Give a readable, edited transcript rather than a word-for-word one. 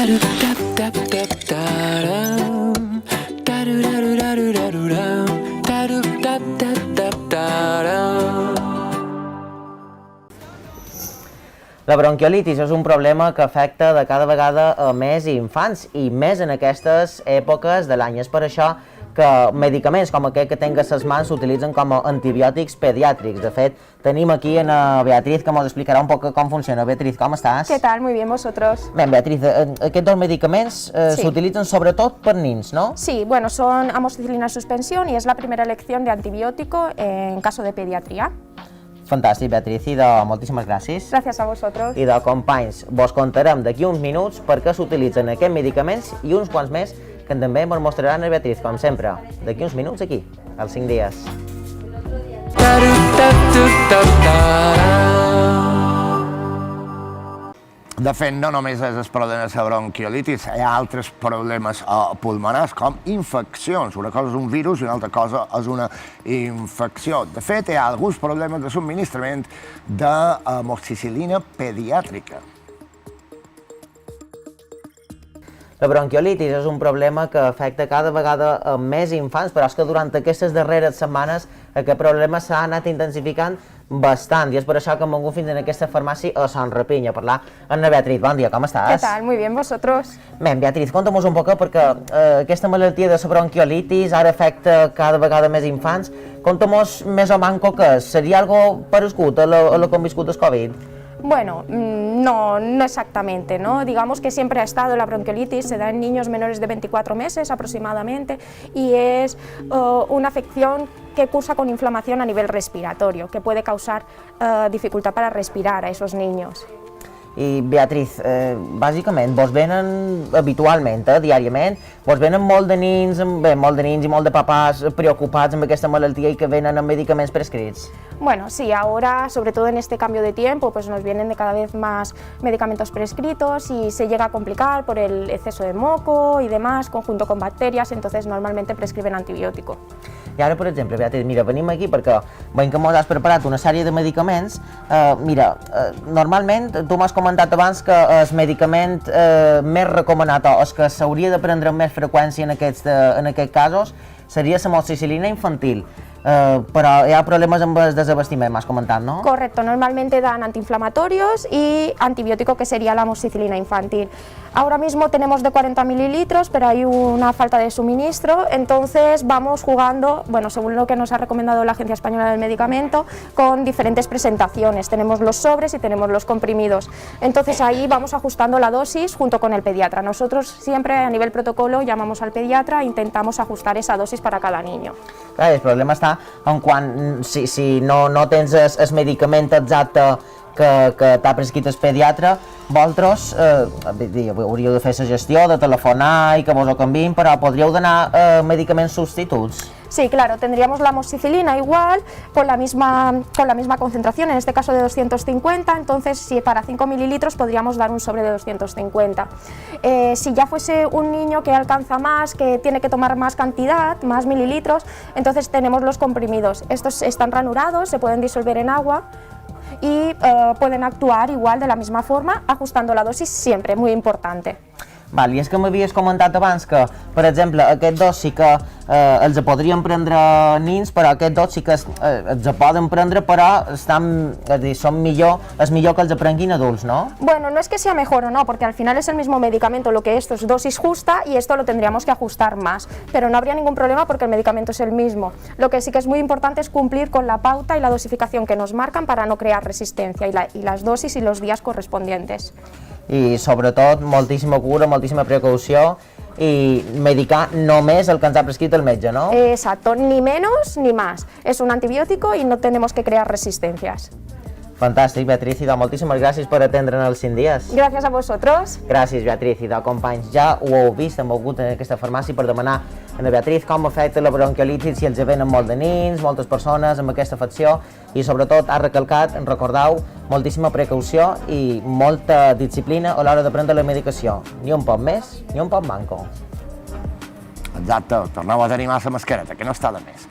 La bronquiolitis és un problema que afecta de cada vegada a més infants i més en aquestes èpoques de l'any. És per això que medicaments com aquest que tinc a les mans s'utilitzen com a antibiòtics pediàtrics. De fet, tenim aquí a Beatriz que ens explicarà un poc com funciona. Beatriz, ¿cómo estás? ¿Qué tal? Muy bien, ¿vosotros? Bien, Beatriz, aquests dos medicaments s'utilitzen sobretot per nins, ¿no? Sí, bueno, son amoxicilina en suspensión y es la primera elección de antibiótico en caso de pediatría. Fantàstic, Beatriz, i moltíssimes gràcies. Gràcies a vosaltres. I companys, vos contarem d'aquí uns minuts per què s'utilitzen aquests medicaments i uns quants més que també ens mostraran a Beatriz, com sempre, d'aquí uns minuts aquí, als 5 dies. De fet, no només és el problema de la bronquiolitis, hi ha altres problemes pulmonars com infeccions. Una cosa és un virus i una altra cosa és una infecció. De fet, hi ha alguns problemes de subministrament d'amoxicil·lina pediàtrica. La bronquiolitis és un problema que afecta cada vegada a més infants, però és que durant aquestes darreres setmanes aquest problema s'ha anat intensificant bastant, i és per això que hem vingut fins en aquesta farmàcia a Sant Rapinya a parlar amb la Beatriz. Bon dia, com estàs? ¿Qué tal? Muy bien, ¿vosotros? Bé, Beatriz, conta'm un poc, perquè aquesta malaltia de la bronquiolitis ara afecta cada vegada més infants. Conta'm més o manco què és. Seria algo parescut a lo que hem viscut del Covid? Bueno, no exactamente, ¿no? Digamos que siempre ha estado la bronquiolitis, se da en niños menores de 24 meses aproximadamente y es una afección que cursa con inflamación a nivel respiratorio, que puede causar dificultad para respirar a esos niños. I Beatriz, bàsicament, vos venen habitualment, diàriament, vos venen molt de nins i molt de papàs preocupats amb aquesta malaltia i que venen amb medicaments prescrits? Bueno, sí, ahora, sobre todo en este cambio de tiempo, pues nos vienen de cada vez más medicamentos prescritos y se llega a complicar por el exceso de moco y demás, conjunto con bacterias, entonces normalmente prescriben antibiótico. I ara, per exemple, Beatriz, mira, venim aquí perquè veiem que mos has preparat una sèrie de medicaments. Normalment, tu m'has comentat abans que el medicament més recomanat o el que s'hauria de prendre amb més freqüència en aquests casos seria l'amoxicil·lina infantil. Però hi ha problemes amb el desabastiment, m'has comentat, ¿no? Correcto, normalmente dan antiinflamatorios y antibiótico que sería la amoxicilina infantil. Ahora mismo tenemos de 40 mililitros, pero hay una falta de suministro, entonces vamos jugando, bueno, según lo que nos ha recomendado la Agencia Española del Medicamento, con diferentes presentaciones. Tenemos los sobres y tenemos los comprimidos. Entonces ahí vamos ajustando la dosis junto con el pediatra. Nosotros siempre a nivel protocolo llamamos al pediatra e intentamos ajustar esa dosis para cada niño. Clar, el problema està en quan, si no tens el medicament exacte que t'ha prescrit el pediatre, vosaltres hauríeu de fer la gestió, de telefonar i que vos ho canviïn, però podríeu donar medicaments substituts? Sí, claro, tendríamos la amoxicilina igual, con la misma concentración, en este caso de 250, entonces si para 5 mililitros podríamos dar un sobre de 250. Si ya fuese un niño que alcanza más, que tiene que tomar más cantidad, más mililitros, entonces tenemos los comprimidos. Estos están ranurados, se pueden disolver en agua y pueden actuar igual de la misma forma, ajustando la dosis siempre, muy importante. Val, i és que m'havies comentat abans que, per exemple, aquests dos sí que els podrien prendre nins, però aquests dos sí que els poden prendre, però és millor que els prenguin adults, ¿no? Bueno, no es que sea mejor o no, porque al final es el mismo medicamento, lo que esto es dosis justa y esto lo tendríamos que ajustar más, pero no habría ningún problema porque el medicamento es el mismo. Lo que sí que es muy importante es cumplir con la pauta y la dosificación que nos marcan para no crear resistencia y las dosis y los días correspondientes. I sobretot moltíssima cura, moltíssima precaució i medicar només el que ens ha prescrit el metge, ¿no? Exacto, ni menos ni más. Es un antibiótico y no tenemos que crear resistencias. Fantàstic, Beatriz, i moltíssimes gràcies per atendre'ns els 5 dies. Gràcies a vosaltres. Gràcies, Beatriz, i companys, ja ho heu vist, hem volgut en aquesta farmàcia per demanar a la Beatriz com afecta la bronquiolitis si els venen molt de nins, moltes persones amb aquesta afecció, i sobretot ha recalcat, recordeu, moltíssima precaució i molta disciplina a l'hora de prendre la medicació. Ni un poc més, ni un poc manco. Exacte, torneu a tenir massa mascareta, que no està de més.